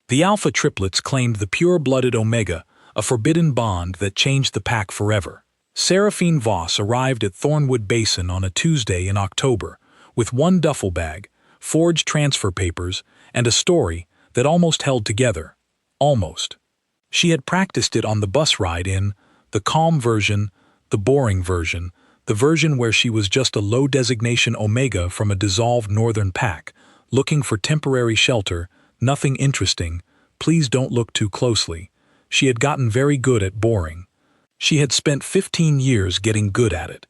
The Alpha Triplets claimed the pure-blooded Omega, a forbidden bond that changed the pack forever. Seraphine Voss arrived at Thornwood Basin on a Tuesday in October, with one duffel bag, forged transfer papers, and a story that almost held together. Almost. She had practiced it on the bus ride in the calm version, the boring version, the version where she was just a low-designation Omega from a dissolved northern pack, looking for temporary shelter, nothing interesting, please don't look too closely. She had gotten very good at boring. She had spent 15 years getting good at it.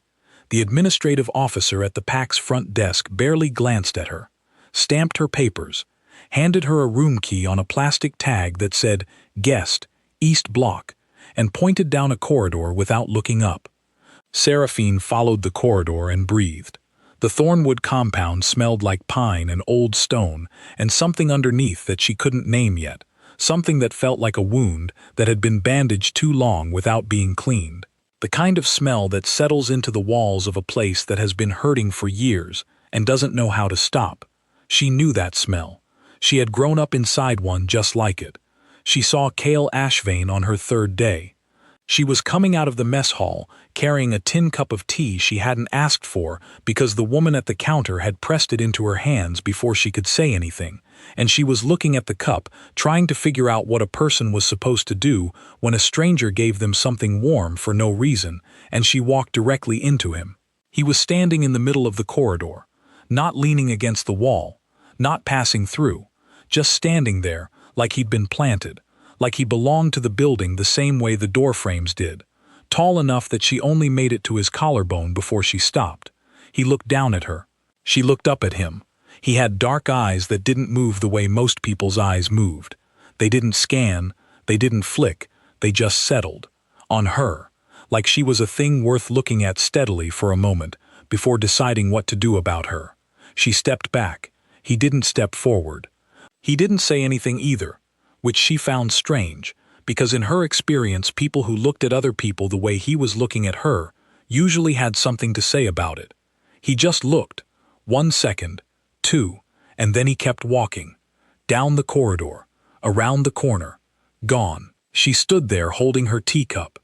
The administrative officer at the pack's front desk barely glanced at her, stamped her papers, handed her a room key on a plastic tag that said, Guest, East Block, and pointed down a corridor without looking up. Seraphine followed the corridor and breathed. The Thornwood compound smelled like pine and old stone and something underneath that she couldn't name yet, something that felt like a wound that had been bandaged too long without being cleaned. The kind of smell that settles into the walls of a place that has been hurting for years and doesn't know how to stop. She knew that smell. She had grown up inside one just like it. She saw Cale Ashvane on her third day. She was coming out of the mess hall, carrying a tin cup of tea she hadn't asked for because the woman at the counter had pressed it into her hands before she could say anything, and she was looking at the cup, trying to figure out what a person was supposed to do when a stranger gave them something warm for no reason, and she walked directly into him. He was standing in the middle of the corridor, not leaning against the wall, not passing through, just standing there like he'd been planted, like he belonged to the building the same way the door frames did, tall enough that she only made it to his collarbone before she stopped. He looked down at her. She looked up at him. He had dark eyes that didn't move the way most people's eyes moved. They didn't scan, they didn't flick, they just settled. On her, like she was a thing worth looking at steadily for a moment before deciding what to do about her. She stepped back. He didn't step forward. He didn't say anything either, which she found strange, because in her experience people who looked at other people the way he was looking at her usually had something to say about it. He just looked, 1 second, 2, and then he kept walking, down the corridor, around the corner, gone. She stood there holding her teacup.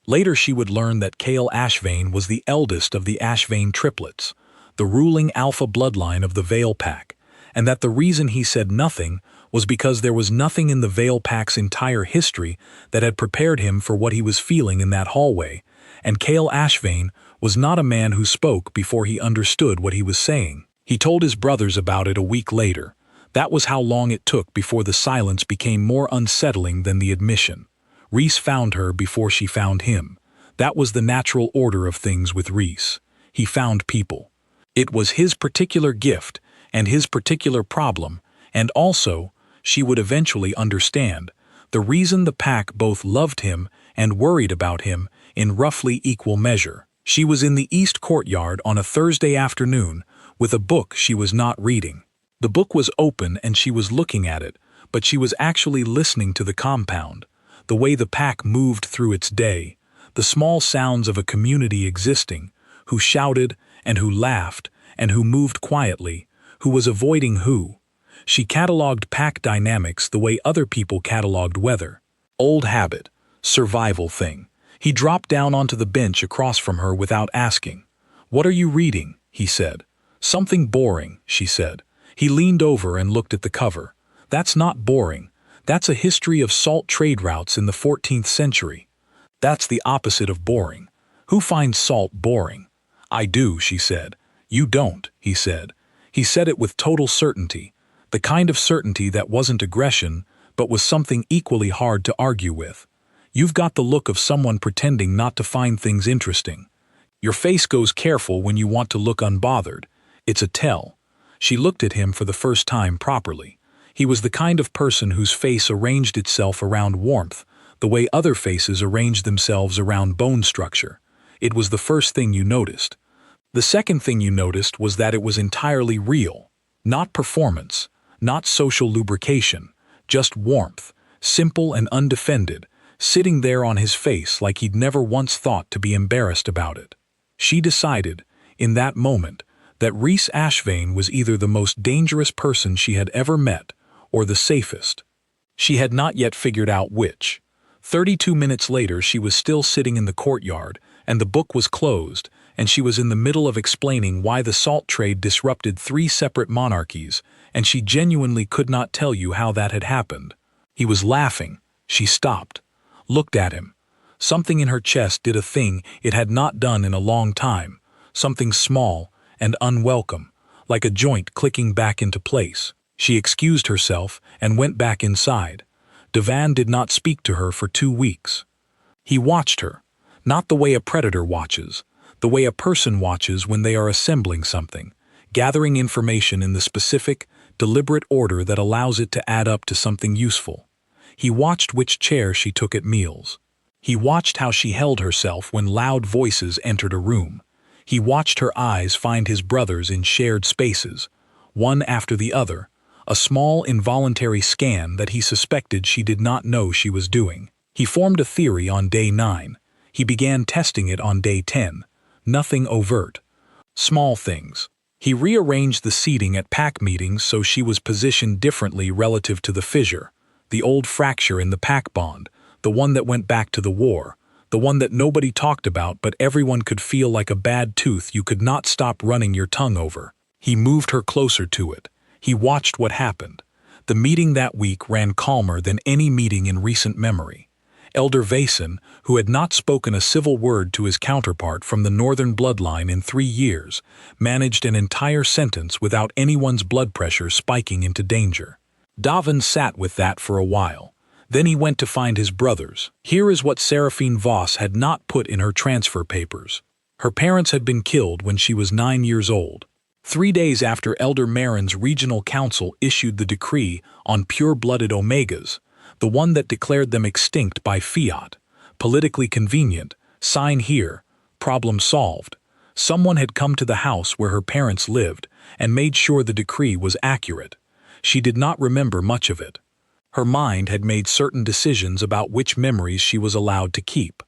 Later she would learn that Cale Ashvane was the eldest of the Ashvane Triplets, the ruling alpha bloodline of the Vale Pack, and that the reason he said nothing was because there was nothing in the Vale Pack's entire history that had prepared him for what he was feeling in that hallway, and Cale Ashvane was not a man who spoke before he understood what he was saying. He told his brothers about it a week later. That was how long it took before the silence became more unsettling than the admission. Rhys found her before she found him. That was the natural order of things with Rhys. He found people. It was his particular gift and his particular problem, and also, she would eventually understand, the reason the pack both loved him and worried about him in roughly equal measure. She was in the East Courtyard on a Thursday afternoon with a book she was not reading. The book was open and she was looking at it, but she was actually listening to the compound, the way the pack moved through its day, the small sounds of a community existing, who shouted and who laughed and who moved quietly, who was avoiding who. She cataloged pack dynamics the way other people cataloged weather. Old habit, survival thing. He dropped down onto the bench across from her without asking. "What are you reading?" he said. "Something boring," she said. He leaned over and looked at the cover. "That's not boring. That's a history of salt trade routes in the 14th century. That's the opposite of boring. Who finds salt boring?" "I do," she said. "You don't," he said. He said it with total certainty. The kind of certainty that wasn't aggression, but was something equally hard to argue with. You've got the look of someone pretending not to find things interesting. Your face goes careful when you want to look unbothered. It's a tell. She looked at him for the first time properly. He was the kind of person whose face arranged itself around warmth, the way other faces arrange themselves around bone structure. It was the first thing you noticed. The second thing you noticed was that it was entirely real, not performance. Not social lubrication, just warmth, simple and undefended, sitting there on his face like he'd never once thought to be embarrassed about it. She decided, in that moment, that Rhys Ashvane was either the most dangerous person she had ever met or the safest. She had not yet figured out which. 32 minutes later she was still sitting in the courtyard, and the book was closed, and she was in the middle of explaining why the salt trade disrupted 3 separate monarchies, and she genuinely could not tell you how that had happened. He was laughing. She stopped, looked at him. Something in her chest did a thing it had not done in a long time, something small and unwelcome, like a joint clicking back into place. She excused herself and went back inside. Devan did not speak to her for 2 weeks. He watched her, not the way a predator watches, the way a person watches when they are assembling something, gathering information in the specific, deliberate order that allows it to add up to something useful. He watched which chair she took at meals. He watched how she held herself when loud voices entered a room. He watched her eyes find his brothers in shared spaces, one after the other, a small involuntary scan that he suspected she did not know she was doing. He formed a theory on day 9. He began testing it on day 10. Nothing overt. Small things. He rearranged the seating at pack meetings so she was positioned differently relative to the fissure, the old fracture in the pack bond, the one that went back to the war, the one that nobody talked about but everyone could feel like a bad tooth you could not stop running your tongue over. He moved her closer to it. He watched what happened. The meeting that week ran calmer than any meeting in recent memory. Elder Vason, who had not spoken a civil word to his counterpart from the northern bloodline in 3 years, managed an entire sentence without anyone's blood pressure spiking into danger. Davin sat with that for a while. Then he went to find his brothers. Here is what Seraphine Voss had not put in her transfer papers. Her parents had been killed when she was 9 years old. 3 days after Elder Marin's regional council issued the decree on pure-blooded Omegas, the one that declared them extinct by fiat, politically convenient, sign here, problem solved. Someone had come to the house where her parents lived and made sure the decree was accurate. She did not remember much of it. Her mind had made certain decisions about which memories she was allowed to keep.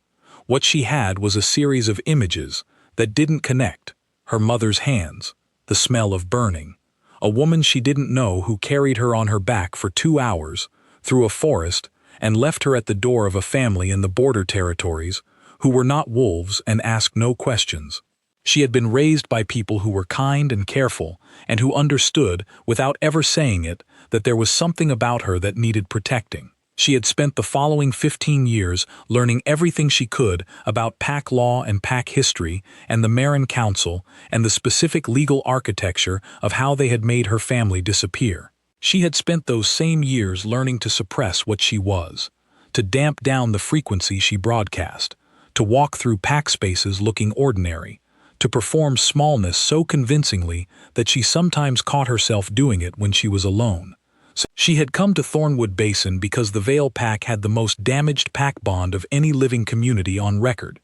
What she had was a series of images that didn't connect. Her mother's hands, the smell of burning, a woman she didn't know who carried her on her back for 2 hours, through a forest, and left her at the door of a family in the border territories who were not wolves and asked no questions. She had been raised by people who were kind and careful and who understood, without ever saying it, that there was something about her that needed protecting. She had spent the following 15 years learning everything she could about pack law and pack history and the Marin Council and the specific legal architecture of how they had made her family disappear. She had spent those same years learning to suppress what she was, to damp down the frequency she broadcast, to walk through pack spaces looking ordinary, to perform smallness so convincingly that she sometimes caught herself doing it when she was alone. She had come to Thornwood Basin because the Vale Pack had the most damaged pack bond of any living community on record.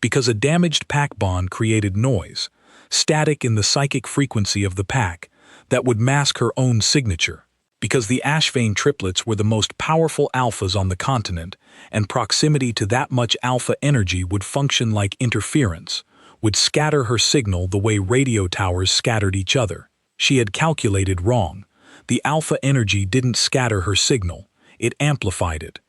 Because a damaged pack bond created noise, static in the psychic frequency of the pack, that would mask her own signature. Because the Ashvane triplets were the most powerful alphas on the continent, and proximity to that much alpha energy would function like interference, would scatter her signal the way radio towers scattered each other. She had calculated wrong. The alpha energy didn't scatter her signal, it amplified it.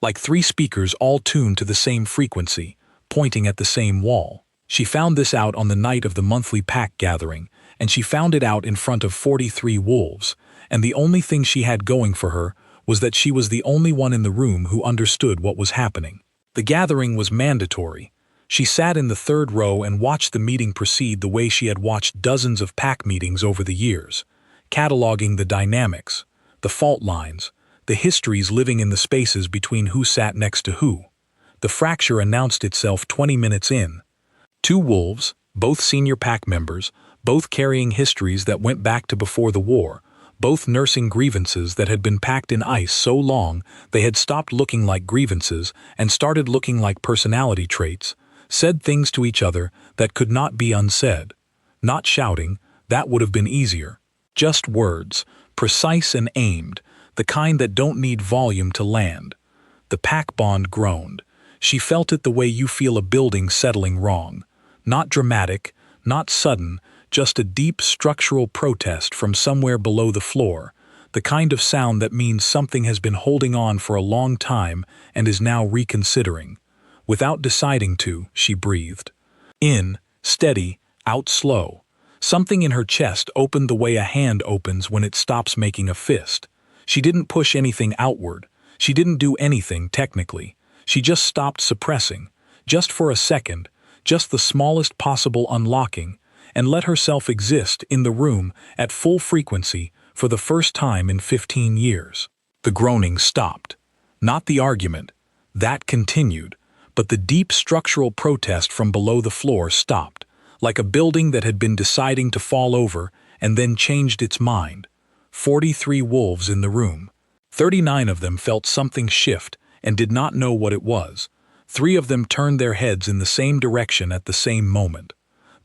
Like 3 speakers all tuned to the same frequency, pointing at the same wall. She found this out on the night of the monthly pack gathering, and she found it out in front of 43 wolves, and the only thing she had going for her was that she was the only one in the room who understood what was happening. The gathering was mandatory. She sat in the 3rd row and watched the meeting proceed the way she had watched dozens of pack meetings over the years, cataloging the dynamics, the fault lines, the histories living in the spaces between who sat next to who. The fracture announced itself 20 minutes in. 2 wolves, both senior pack members, both carrying histories that went back to before the war, both nursing grievances that had been packed in ice so long they had stopped looking like grievances and started looking like personality traits, said things to each other that could not be unsaid. Not shouting, that would have been easier. Just words, precise and aimed, the kind that don't need volume to land. The pack bond groaned. She felt it the way you feel a building settling wrong. Not dramatic, not sudden, just a deep structural protest from somewhere below the floor, the kind of sound that means something has been holding on for a long time and is now reconsidering. Without deciding to, she breathed. In, steady, out slow. Something in her chest opened the way a hand opens when it stops making a fist. She didn't push anything outward. She didn't do anything, technically. She just stopped suppressing. Just for a second, just the smallest possible unlocking, and let herself exist in the room at full frequency for the first time in 15 years. The groaning stopped. Not the argument. That continued. But the deep structural protest from below the floor stopped, like a building that had been deciding to fall over and then changed its mind. 43 wolves in the room. 39 of them felt something shift and did not know what it was. 3 of them turned their heads in the same direction at the same moment.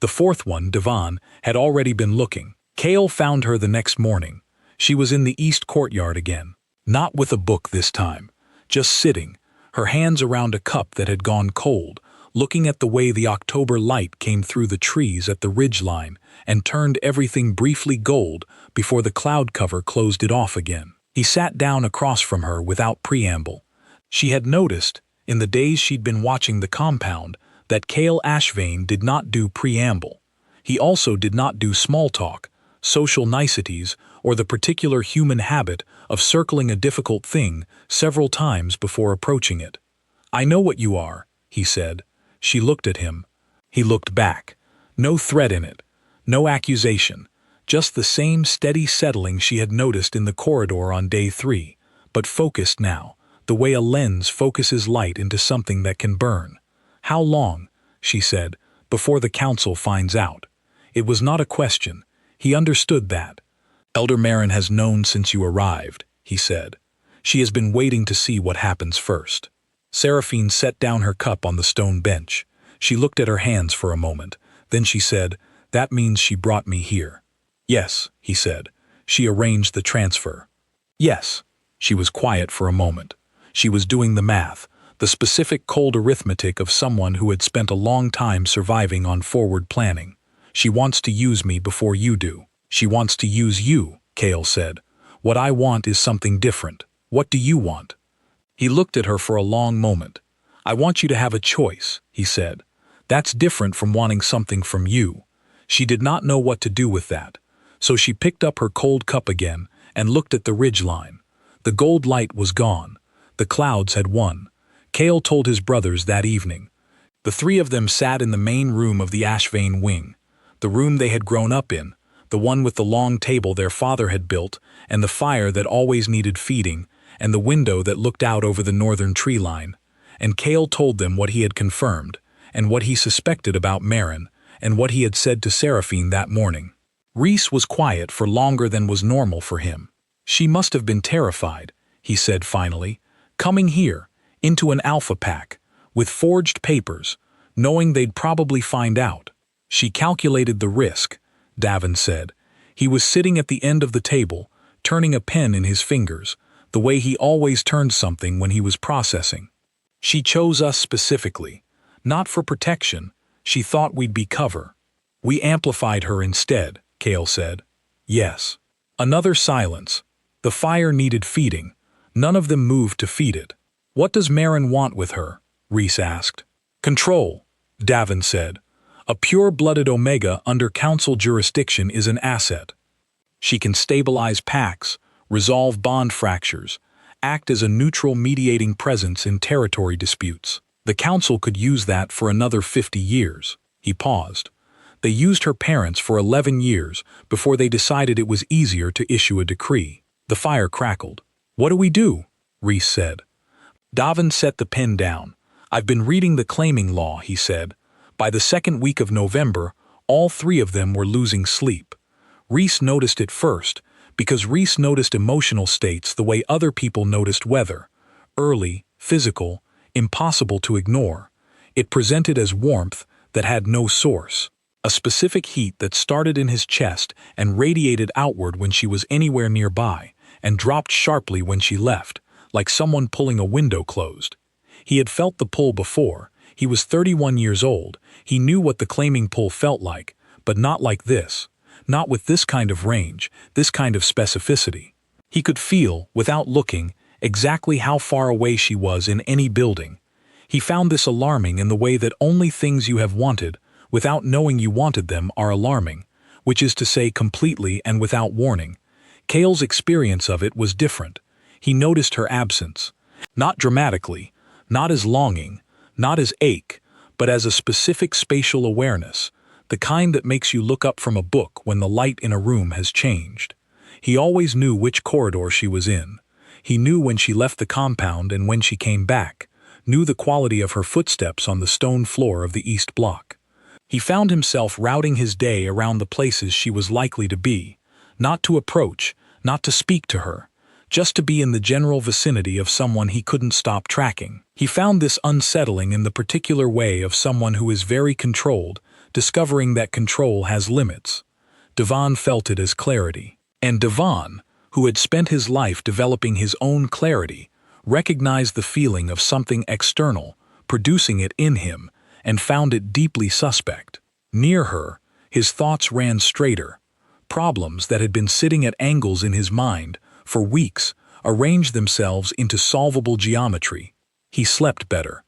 The fourth one, Devon, had already been looking. Kale found her the next morning. She was in the east courtyard again. Not with a book this time. Just sitting, her hands around a cup that had gone cold, looking at the way the October light came through the trees at the ridgeline and turned everything briefly gold before the cloud cover closed it off again. He sat down across from her without preamble. She had noticed, in the days she'd been watching the compound, that Cale Ashvane did not do preamble. He also did not do small talk, social niceties, or the particular human habit of circling a difficult thing several times before approaching it. "I know what you are," he said. She looked at him. He looked back. No threat in it. No accusation. Just the same steady settling she had noticed in the corridor on day 3, but focused now, the way a lens focuses light into something that can burn. "How long," she said, "before the council finds out?" It was not a question. He understood that. "Elder Marin has known since you arrived," he said. "She has been waiting to see what happens first." Seraphine set down her cup on the stone bench. She looked at her hands for a moment. Then she said, "That means she brought me here." "Yes," he said. "She arranged the transfer." "Yes." She was quiet for a moment. She was doing the math, the specific cold arithmetic of someone who had spent a long time surviving on forward planning. "She wants to use me before you do." "She wants to use you," Cale said. "What I want is something different. What do you want?" He looked at her for a long moment. "I want you to have a choice," he said. "That's different from wanting something from you." She did not know what to do with that, so she picked up her cold cup again and looked at the ridgeline. The gold light was gone. The clouds had won. Cale told his brothers that evening. The 3 of them sat in the main room of the Ashvane wing, the room they had grown up in, the one with the long table their father had built, and the fire that always needed feeding, and the window that looked out over the northern tree line. And Cale told them what he had confirmed, and what he suspected about Marin, and what he had said to Seraphine that morning. Reese was quiet for longer than was normal for him. "She must have been terrified," he said finally, "coming here, into an alpha pack, with forged papers, knowing they'd probably find out." "She calculated the risk," Davin said. He was sitting at the end of the table, turning a pen in his fingers, the way he always turned something when he was processing. "She chose us specifically. Not for protection. She thought we'd be cover. We amplified her instead," Cale said. "Yes." Another silence. The fire needed feeding. None of them moved to feed it. "What does Marin want with her?" Reese asked. "Control," Davin said. "A pure-blooded Omega under council jurisdiction is an asset. She can stabilize packs, resolve bond fractures, act as a neutral mediating presence in territory disputes. The council could use that for another 50 years. He paused. They used her parents for 11 years before they decided it was easier to issue a decree. The fire crackled. "What do we do?" Reese said. Davin set the pen down. "I've been reading the claiming law," he said. By the second week of November, all 3 of them were losing sleep. Reese noticed it first, because Reese noticed emotional states the way other people noticed weather. Early, physical, impossible to ignore. It presented as warmth that had no source. A specific heat that started in his chest and radiated outward when she was anywhere nearby, and dropped sharply when she left, like someone pulling a window closed. He had felt the pull before. He was 31 years old. He knew what the claiming pull felt like, but not like this. Not with this kind of range, this kind of specificity. He could feel, without looking, exactly how far away she was in any building. He found this alarming in the way that only things you have wanted, without knowing you wanted them, are alarming, which is to say completely and without warning. Cale's experience of it was different. He noticed her absence. Not dramatically, not as longing, not as ache, but as a specific spatial awareness, the kind that makes you look up from a book when the light in a room has changed. He always knew which corridor she was in. He knew when she left the compound and when she came back, knew the quality of her footsteps on the stone floor of the East Block. He found himself routing his day around the places she was likely to be, not to approach, not to speak to her, just to be in the general vicinity of someone he couldn't stop tracking. He found this unsettling in the particular way of someone who is very controlled, discovering that control has limits. Devon felt it as clarity. And Devon, who had spent his life developing his own clarity, recognized the feeling of something external, producing it in him, and found it deeply suspect. Near her, his thoughts ran straighter. Problems that had been sitting at angles in his mind for weeks arranged themselves into solvable geometry. He slept better.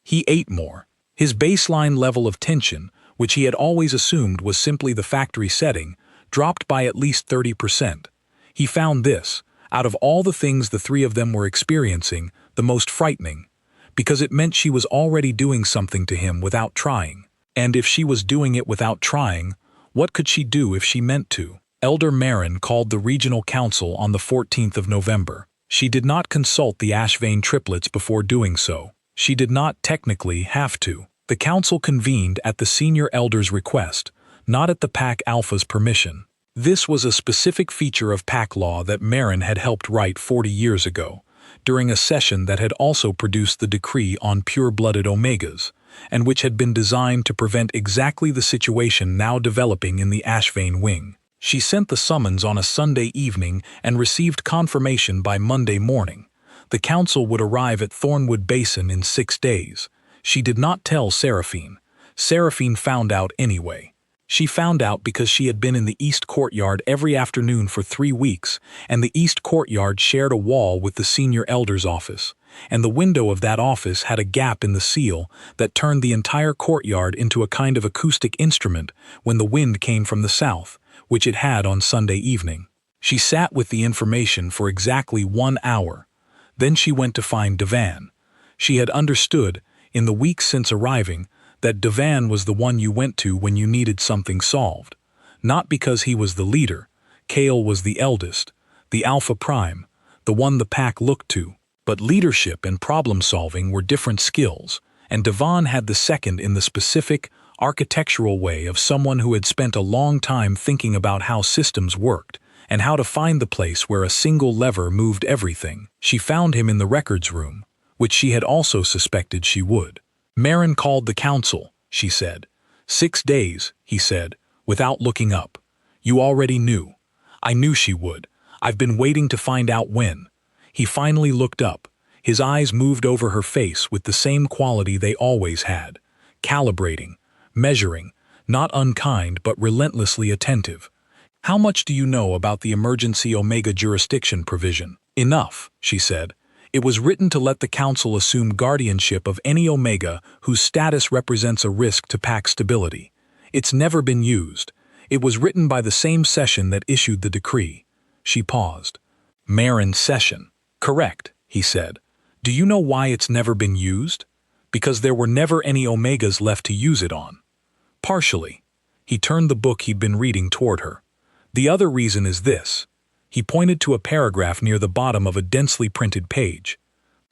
He ate more. His baseline level of tension, which he had always assumed was simply the factory setting, dropped by at least 30%. He found this, out of all the things the three of them were experiencing, the most frightening, because it meant she was already doing something to him without trying. And if she was doing it without trying, what could she do if she meant to? Elder Marin called the regional council on the 14th of November. She did not consult the Ashvane triplets before doing so. She did not technically have to. The council convened at the senior elder's request, not at the Pack Alpha's permission. This was a specific feature of Pack law that Marin had helped write 40 years ago, during a session that had also produced the decree on pure-blooded Omegas, and which had been designed to prevent exactly the situation now developing in the Ashvane wing. She sent the summons on a Sunday evening and received confirmation by Monday morning. The council would arrive at Thornwood Basin in 6 days. She did not tell Seraphine. Seraphine found out anyway. She found out because she had been in the East Courtyard every afternoon for 3 weeks, and the East Courtyard shared a wall with the senior elder's office, and the window of that office had a gap in the seal that turned the entire courtyard into a kind of acoustic instrument when the wind came from the south, which it had on Sunday evening. She sat with the information for exactly 1 hour. Then she went to find Devon. She had understood, in the weeks since arriving, that Devon was the one you went to when you needed something solved. Not because he was the leader. Cale was the eldest, the Alpha Prime, the one the pack looked to. But leadership and problem-solving were different skills, and Devon had the second in the specific, architectural way of someone who had spent a long time thinking about how systems worked and how to find the place where a single lever moved everything. She found him in the records room, which she had also suspected she would. Marin called the council, she said. 6 days, he said, without looking up. You already knew. I knew she would. I've been waiting to find out when. He finally looked up. His eyes moved over her face with the same quality they always had. Calibrating, measuring, not unkind but relentlessly attentive. How much do you know about the emergency Omega jurisdiction provision? Enough, she said. It was written to let the council assume guardianship of any Omega whose status represents a risk to pack stability. It's never been used. It was written by the same session that issued the decree. She paused. Marin's session. Correct, he said. Do you know why it's never been used? Because there were never any Omegas left to use it on. Partially. He turned the book he'd been reading toward her. The other reason is this. He pointed to a paragraph near the bottom of a densely printed page.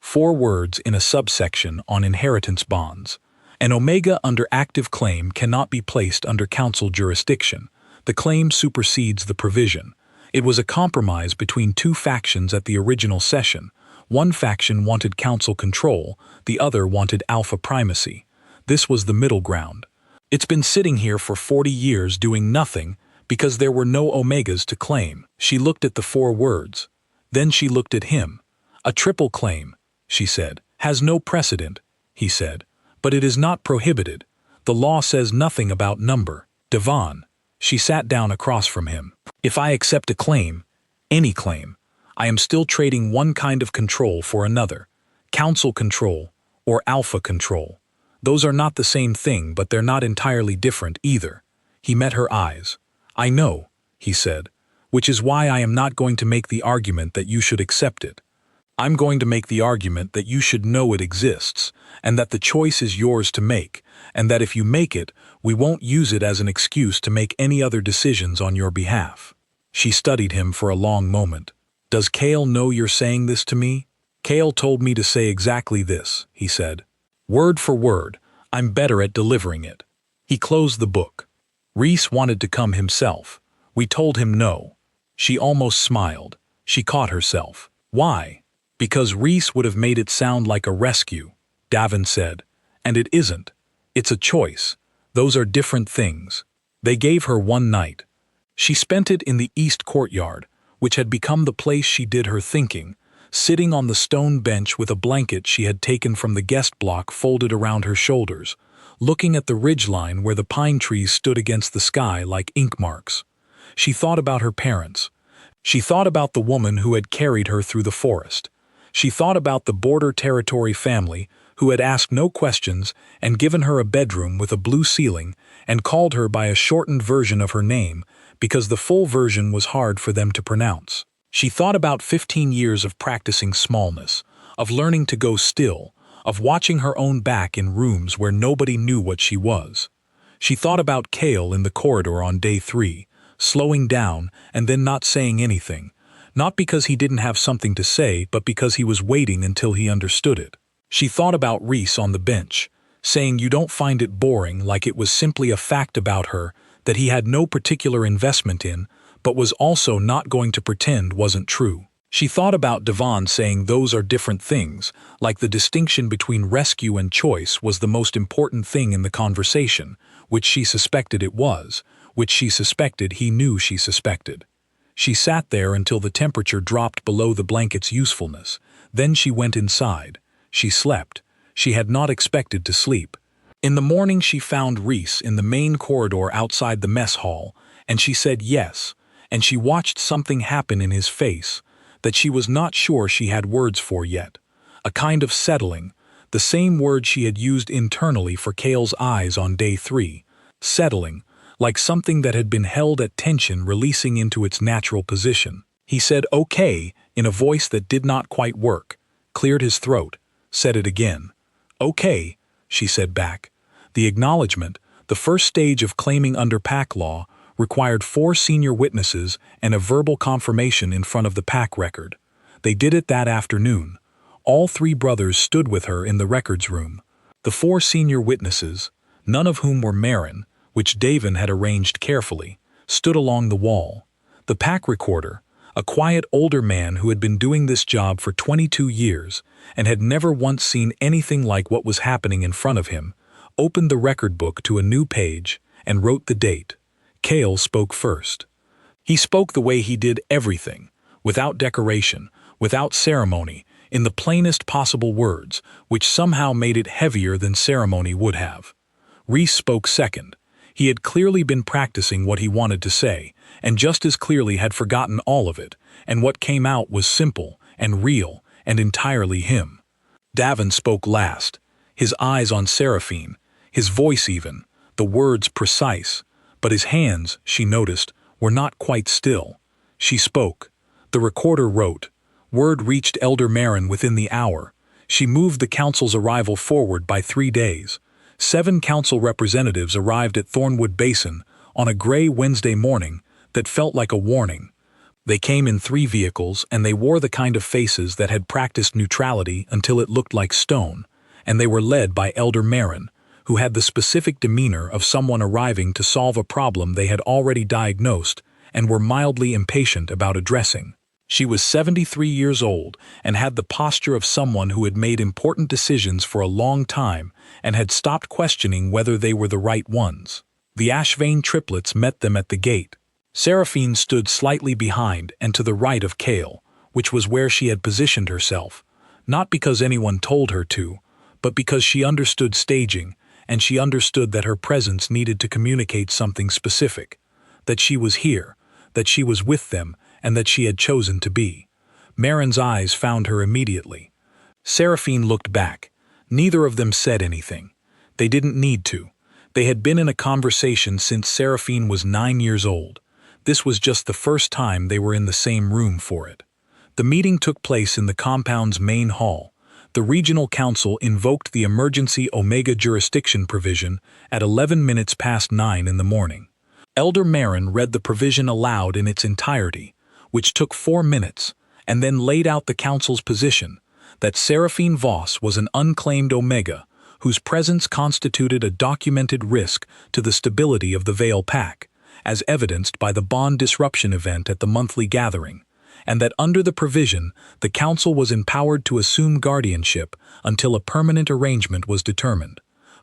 4 words in a subsection on inheritance bonds. An Omega under active claim cannot be placed under council jurisdiction. The claim supersedes the provision. It was a compromise between 2 factions at the original session. One faction wanted council control, the other wanted alpha primacy. This was the middle ground. It's been sitting here for 40 years doing nothing because there were no Omegas to claim. She looked at the 4 words. Then she looked at him. A triple claim, she said, has no precedent, he said, but it is not prohibited. The law says nothing about number. Devon. She sat down across from him. If I accept a claim, any claim, I am still trading one kind of control for another. Council control or alpha control. Those are not the same thing, but they're not entirely different either. He met her eyes. I know, he said, which is why I am not going to make the argument that you should accept it. I'm going to make the argument that you should know it exists, and that the choice is yours to make, and that if you make it, we won't use it as an excuse to make any other decisions on your behalf. She studied him for a long moment. Does Cale know you're saying this to me? Cale told me to say exactly this, he said. Word for word, I'm better at delivering it. He closed the book. Reese wanted to come himself. We told him no. She almost smiled. She caught herself. Why? Because Reese would have made it sound like a rescue, Davin said. And it isn't. It's a choice. Those are different things. They gave her one night. She spent it in the east courtyard, which had become the place she did her thinking, sitting on the stone bench with a blanket she had taken from the guest block folded around her shoulders, looking at the ridgeline where the pine trees stood against the sky like ink marks. She thought about her parents. She thought about the woman who had carried her through the forest. She thought about the border territory family who had asked no questions and given her a bedroom with a blue ceiling and called her by a shortened version of her name because the full version was hard for them to pronounce. She thought about 15 years of practicing smallness, of learning to go still, of watching her own back in rooms where nobody knew what she was. She thought about Cale in the corridor on day 3, slowing down and then not saying anything, not because he didn't have something to say, but because he was waiting until he understood it. She thought about Reese on the bench, saying you don't find it boring, like it was simply a fact about her that he had no particular investment in, but was also not going to pretend wasn't true. She thought about Devon saying those are different things, like the distinction between rescue and choice was the most important thing in the conversation, which she suspected it was, which she suspected he knew she suspected. She sat there until the temperature dropped below the blanket's usefulness. Then she went inside. She slept. She had not expected to sleep. In the morning she found Reese in the main corridor outside the mess hall, and she said yes, and she watched something happen in his face that she was not sure she had words for yet. A kind of settling, the same word she had used internally for Cale's eyes on day 3. Settling, like something that had been held at tension releasing into its natural position. He said okay in a voice that did not quite work, cleared his throat, said it again. Okay, she said back. The acknowledgement, the first stage of claiming under PAC law, required 4 senior witnesses and a verbal confirmation in front of the PAC record. They did it that afternoon. All 3 brothers stood with her in the records room. The 4 senior witnesses, none of whom were Marin, which Davin had arranged carefully, stood along the wall. The PAC recorder, a quiet older man who had been doing this job for 22 years and had never once seen anything like what was happening in front of him, opened the record book to a new page and wrote the date. Cale spoke first. He spoke the way he did everything, without decoration, without ceremony, in the plainest possible words, which somehow made it heavier than ceremony would have. Reese spoke second. He had clearly been practicing what he wanted to say, and just as clearly had forgotten all of it, and what came out was simple and real and entirely him. Davin spoke last, his eyes on Seraphine, his voice even, the words precise, but his hands, she noticed, were not quite still. She spoke. The recorder wrote. Word reached Elder Marin within the hour. She moved the council's arrival forward by 3 days. 7 council representatives arrived at Thornwood Basin on a gray Wednesday morning that felt like a warning. They came in 3 vehicles, and they wore the kind of faces that had practiced neutrality until it looked like stone, and they were led by Elder Marin, who had the specific demeanor of someone arriving to solve a problem they had already diagnosed and were mildly impatient about addressing. She was 73 years old and had the posture of someone who had made important decisions for a long time and had stopped questioning whether they were the right ones. The Ashvane triplets met them at the gate. Seraphine stood slightly behind and to the right of Cale, which was where she had positioned herself, not because anyone told her to, but because she understood staging, and she understood that her presence needed to communicate something specific, that she was here, that she was with them, and that she had chosen to be. Marin's eyes found her immediately. Seraphine looked back. Neither of them said anything. They didn't need to. They had been in a conversation since Seraphine was 9 years old. This was just the first time they were in the same room for it. The meeting took place in the compound's main hall. The regional council invoked the emergency Omega jurisdiction provision at 11 minutes past 9 in the morning. Elder Marin read the provision aloud in its entirety, which took 4 minutes, and then laid out the council's position that Seraphine Voss was an unclaimed Omega, whose presence constituted a documented risk to the stability of the Veil Pack, as evidenced by the bond disruption event at the monthly gathering, and that under the provision, the council was empowered to assume guardianship until a permanent arrangement was determined.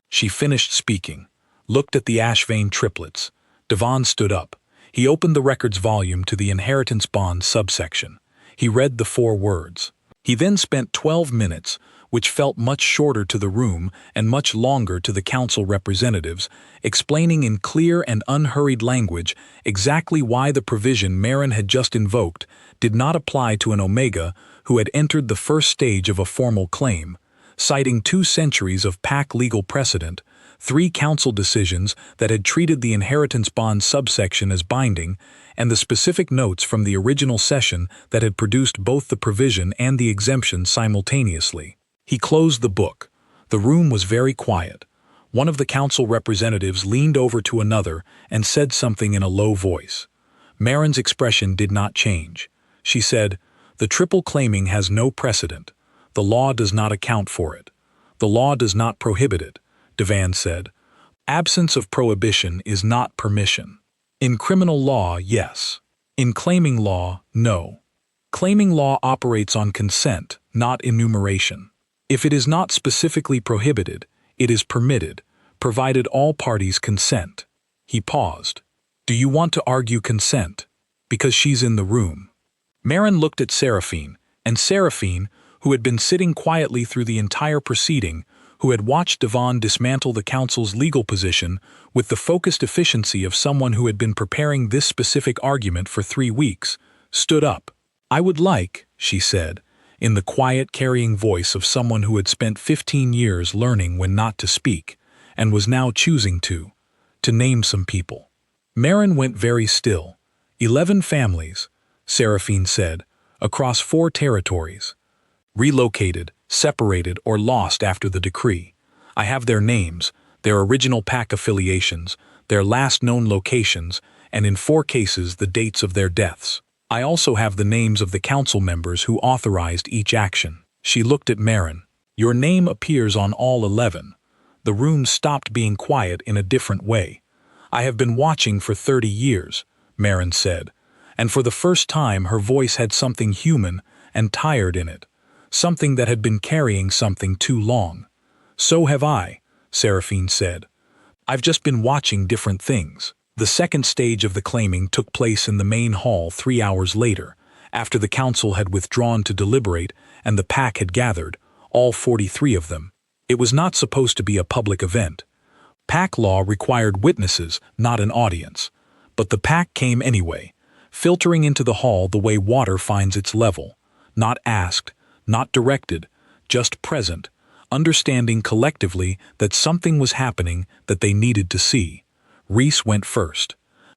She finished speaking, looked at the Ashvane triplets. Devon stood up. He opened the record's volume to the inheritance bond subsection. He read the 4 words. He then spent 12 minutes, which felt much shorter to the room and much longer to the council representatives, explaining in clear and unhurried language exactly why the provision Marin had just invoked did not apply to an Omega who had entered the first stage of a formal claim, citing 2 centuries of pack legal precedent, 3 council decisions that had treated the inheritance bond subsection as binding, and the specific notes from the original session that had produced both the provision and the exemption simultaneously. He closed the book. The room was very quiet. One of the council representatives leaned over to another and said something in a low voice. Marin's expression did not change. She said, "The triple claiming has no precedent. The law does not account for it. The law does not prohibit it," Devan said. "Absence of prohibition is not permission. In criminal law, yes. In claiming law, no. Claiming law operates on consent, not enumeration. If it is not specifically prohibited, it is permitted, provided all parties consent." He paused. "Do you want to argue consent? Because she's in the room." Marin looked at Seraphine, and Seraphine, who had been sitting quietly through the entire proceeding, who had watched Devon dismantle the council's legal position with the focused efficiency of someone who had been preparing this specific argument for 3 weeks, stood up. "I would like," she said, in the quiet, carrying voice of someone who had spent 15 years learning when not to speak, and was now choosing to name some people. Marin went very still. 11 families, Seraphine said, across 4 territories. Relocated, separated, or lost after the decree. I have their names, their original pack affiliations, their last known locations, and in 4 cases the dates of their deaths. I also have the names of the council members who authorized each action." She looked at Marin. "Your name appears on all 11. The room stopped being quiet in a different way. "I have been watching for 30 years, Marin said, and for the first time her voice had something human and tired in it, something that had been carrying something too long. "So have I," Seraphine said. "I've just been watching different things." The second stage of the claiming took place in the main hall 3 hours later, after the council had withdrawn to deliberate and the pack had gathered, all 43 of them. It was not supposed to be a public event. Pack law required witnesses, not an audience. But the pack came anyway, filtering into the hall the way water finds its level, not asked, not directed, just present, understanding collectively that something was happening that they needed to see. Reese went first.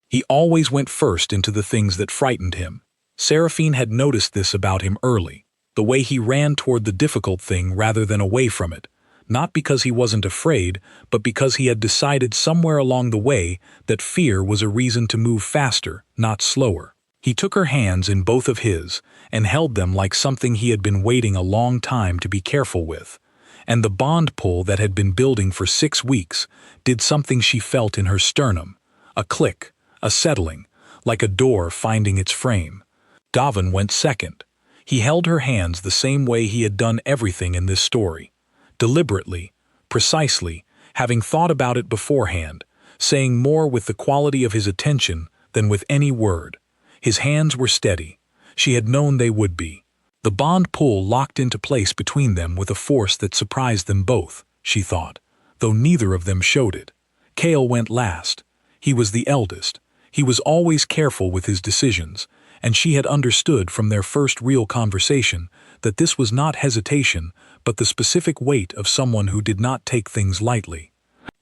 He always went first into the things that frightened him. Seraphine had noticed this about him early, the way he ran toward the difficult thing rather than away from it, not because he wasn't afraid, but because he had decided somewhere along the way that fear was a reason to move faster, not slower. He took her hands in both of his and held them like something he had been waiting a long time to be careful with. And the bond pull that had been building for 6 weeks did something she felt in her sternum. A click, a settling, like a door finding its frame. Davin went second. He held her hands the same way he had done everything in this story. Deliberately, precisely, having thought about it beforehand, saying more with the quality of his attention than with any word. His hands were steady. She had known they would be. The bond pull locked into place between them with a force that surprised them both, she thought, though neither of them showed it. Cale went last. He was the eldest. He was always careful with his decisions, and she had understood from their first real conversation that this was not hesitation but the specific weight of someone who did not take things lightly.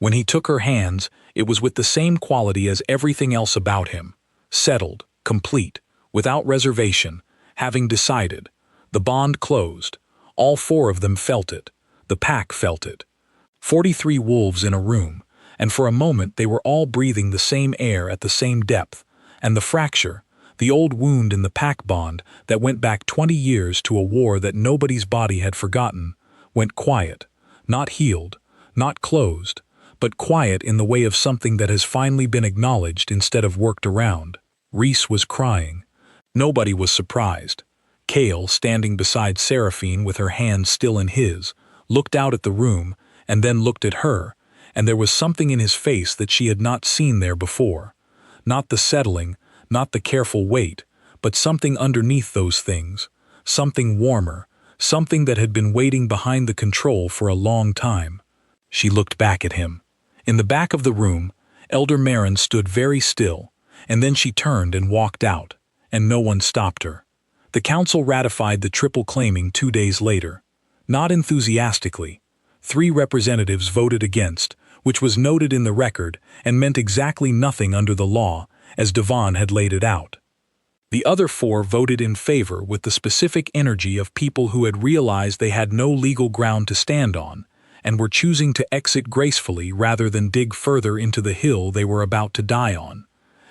When he took her hands, it was with the same quality as everything else about him. Settled, complete, without reservation, having decided. The bond closed. All four of them felt it. The pack felt it. 43 wolves in a room, and for a moment they were all breathing the same air at the same depth, and the fracture, the old wound in the pack bond that went back 20 years to a war that nobody's body had forgotten, went quiet, not healed, not closed, but quiet in the way of something that has finally been acknowledged instead of worked around. Reese was crying. Nobody was surprised. Cale, standing beside Seraphine with her hand still in his, looked out at the room and then looked at her, and there was something in his face that she had not seen there before. Not the settling, not the careful wait, but something underneath those things, something warmer, something that had been waiting behind the control for a long time. She looked back at him. In the back of the room, Elder Marin stood very still, and then she turned and walked out, and no one stopped her. The council ratified the triple claiming 2 days later. Not enthusiastically. 3 representatives voted against, which was noted in the record and meant exactly nothing under the law, as Devon had laid it out. The other 4 voted in favor with the specific energy of people who had realized they had no legal ground to stand on, and were choosing to exit gracefully rather than dig further into the hill they were about to die on.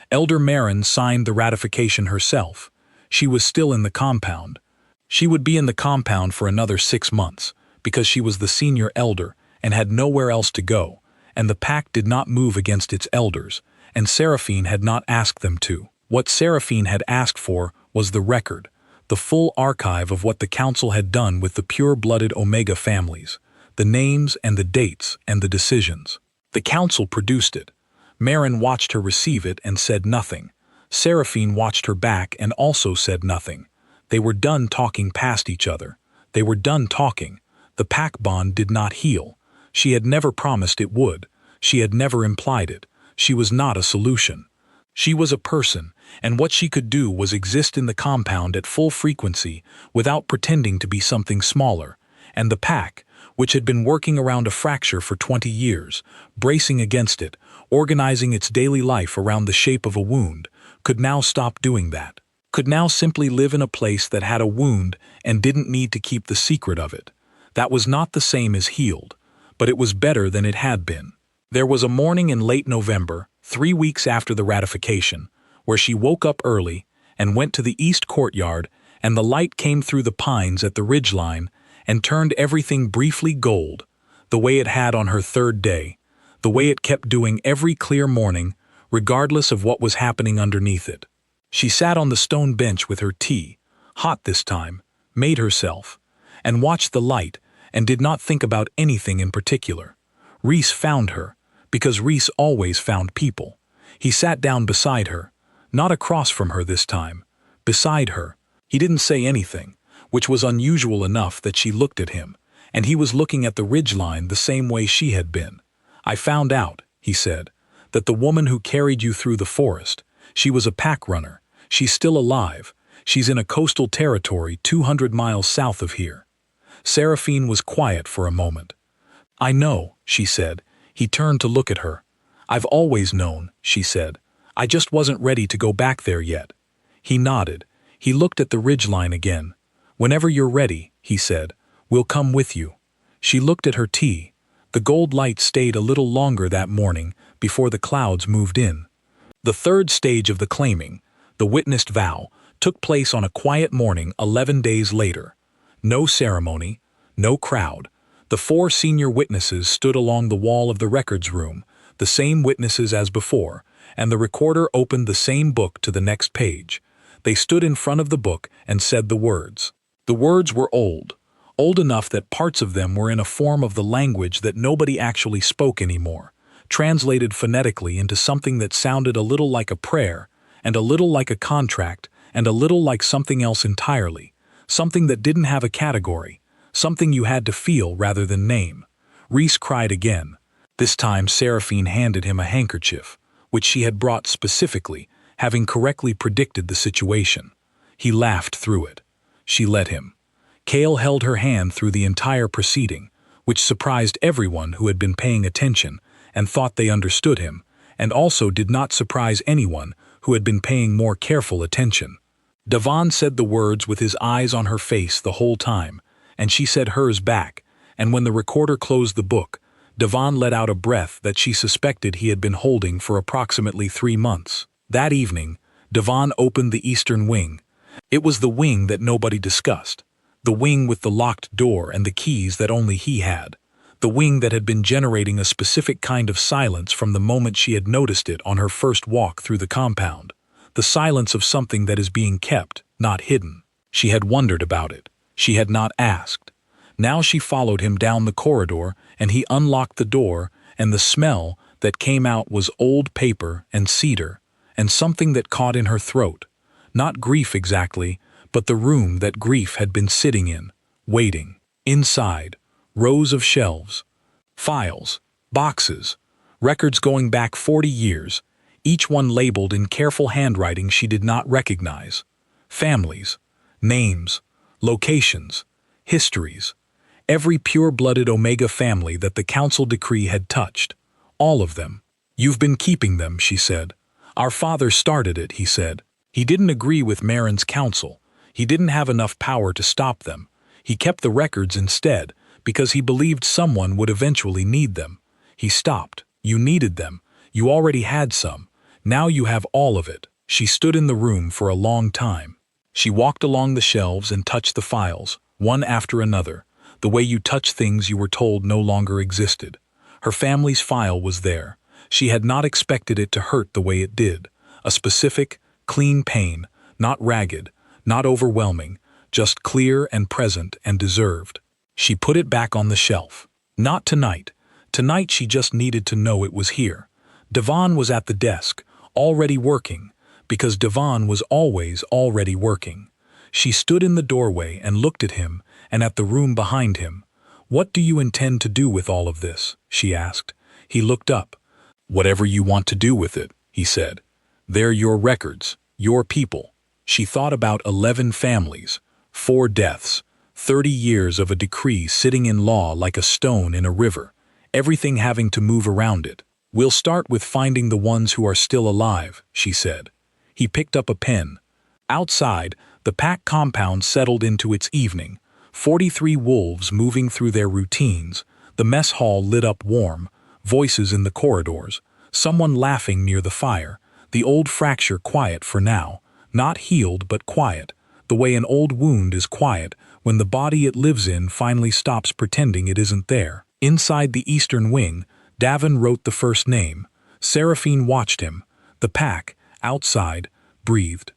Elder Marin signed the ratification herself. She was still in the compound. She would be in the compound for another 6 months, because she was the senior elder and had nowhere else to go, and the pack did not move against its elders, and Seraphine had not asked them to. What Seraphine had asked for was the record, the full archive of what the council had done with the pure-blooded Omega families, the names and the dates and the decisions. The council produced it. Marin watched her receive it and said nothing. Seraphine watched her back and also said nothing. They were done talking past each other. They were done talking. The pack bond did not heal. She had never promised it would. She had never implied it. She was not a solution. She was a person, and what she could do was exist in the compound at full frequency without pretending to be something smaller. And the pack, which had been working around a fracture for 20 years, bracing against it, organizing its daily life around the shape of a wound, could now stop doing that. Could now simply live in a place that had a wound and didn't need to keep the secret of it. That was not the same as healed, but it was better than it had been. There was a morning in late November, 3 weeks after the ratification, where she woke up early and went to the east courtyard, and the light came through the pines at the ridgeline and turned everything briefly gold, the way it had on her 3rd day, the way it kept doing every clear morning, regardless of what was happening underneath it. She sat on the stone bench with her tea, hot this time, made herself, and watched the light and did not think about anything in particular. Reese found her, because Reese always found people. He sat down beside her, not across from her this time, beside her. He didn't say anything, which was unusual enough that she looked at him, and he was looking at the ridgeline the same way she had been. "I found out," he said, "that the woman who carried you through the forest, she was a pack runner. She's still alive. She's in a coastal territory 200 miles south of here." Seraphine was quiet for a moment. "I know," she said. He turned to look at her. "I've always known," she said. "I just wasn't ready to go back there yet." He nodded. He looked at the ridgeline again. "Whenever you're ready," he said, "we'll come with you." She looked at her tea. The gold light stayed a little longer that morning before the clouds moved in. The 3rd stage of the claiming, the witnessed vow, took place on a quiet morning 11 days later. No ceremony, no crowd. The 4 senior witnesses stood along the wall of the records room, the same witnesses as before, and the recorder opened the same book to the next page. They stood in front of the book and said the words. The words were old enough that parts of them were in a form of the language that nobody actually spoke anymore, translated phonetically into something that sounded a little like a prayer, and a little like a contract, and a little like something else entirely, something that didn't have a category, something you had to feel rather than name. Reese cried again. This time Seraphine handed him a handkerchief, which she had brought specifically, having correctly predicted the situation. He laughed through it. She let him. Cale held her hand through the entire proceeding, which surprised everyone who had been paying attention and thought they understood him, and also did not surprise anyone who had been paying more careful attention. Devon said the words with his eyes on her face the whole time, and she said hers back, and when the recorder closed the book, Devon let out a breath that she suspected he had been holding for approximately 3 months. That evening, Devon opened the eastern wing. It was the wing that nobody discussed, the wing with the locked door and the keys that only he had, the wing that had been generating a specific kind of silence from the moment she had noticed it on her first walk through the compound, the silence of something that is being kept, not hidden. She had wondered about it. She had not asked. Now she followed him down the corridor, and he unlocked the door, and the smell that came out was old paper and cedar, and something that caught in her throat. Not grief exactly, but the room that grief had been sitting in, waiting. Inside, rows of shelves, files, boxes, records going back 40 years, each one labeled in careful handwriting she did not recognize. Families, names, locations, histories. Every pure-blooded Omega family that the council decree had touched. All of them. "You've been keeping them," she said. "Our father started it," he said. He didn't agree with Marin's council. He didn't have enough power to stop them. He kept the records instead, because he believed someone would eventually need them. He stopped. "You needed them. You already had some. Now you have all of it." She stood in the room for a long time. She walked along the shelves and touched the files, one after another, the way you touch things you were told no longer existed. Her family's file was there. She had not expected it to hurt the way it did. A specific, clean pain, not ragged, not overwhelming, just clear and present and deserved. She put it back on the shelf. Not tonight. Tonight she just needed to know it was here. Devon was at the desk, already working, because Devon was always already working. She stood in the doorway and looked at him and at the room behind him. "What do you intend to do with all of this?" she asked. He looked up. "Whatever you want to do with it," he said. "They're your records, your people." She thought about 11 families, 4 deaths, 30 years of a decree sitting in law like a stone in a river, everything having to move around it. "We'll start with finding the ones who are still alive," she said. He picked up a pen. Outside, the pack compound settled into its evening. 43 wolves moving through their routines, the mess hall lit up warm, voices in the corridors, someone laughing near the fire, the old fracture quiet for now, not healed but quiet, the way an old wound is quiet when the body it lives in finally stops pretending it isn't there. Inside the eastern wing, Davin wrote the first name. Seraphine watched him. The pack, outside, breathed.